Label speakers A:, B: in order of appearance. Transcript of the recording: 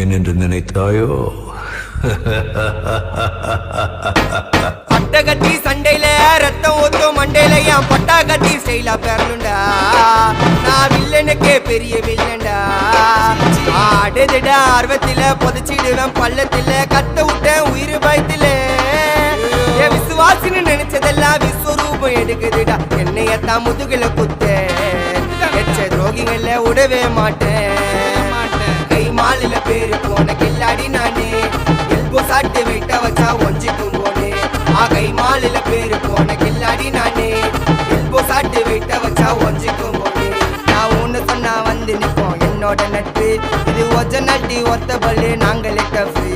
A: விடுவேன் என்று நினைத்தாயோ?
B: பட்ட கட்டி சண்டையில ரத்தம் ஊத்தும் மண்டையில என் பட்டா கட்டி ஸ்டைலா பெறலுண்டா. நான் வில்லனுக்கே பெரிய வில்லன்டா. ஆடுதுடா ஆர்வத்தில புதைச்சிடுவேன் பள்ளத்தில கத்த விட்டேன் உயிர் பயத்தில. என் விசுவாசின்னு நினைச்சதெல்லாம் விஸ்வரூபம் எடுக்குதுடா. என்னையத்தான் முதுகுல குத்த எச்ச துரோகிகள விடவே மாட்டேன். கை மாலில பேரு போன கில்லாடி நானே. எல்போ சாட்டு வெயிட்ட வச்சா ஒஞ்சிக்கும் போனே. கை மாலில பேரு போன கில்லாடி நானே. எல்போ சாட்டு வெயிட்ட வச்சா ஒஞ்சிக்கும் போனே. நான் ஒண்ணு சொன்னா வந்து நிப்போம் என்னோட நட்பு. இது ஒஜ நட்டி ஒத்த பல்லு நாங்களே டஃபு.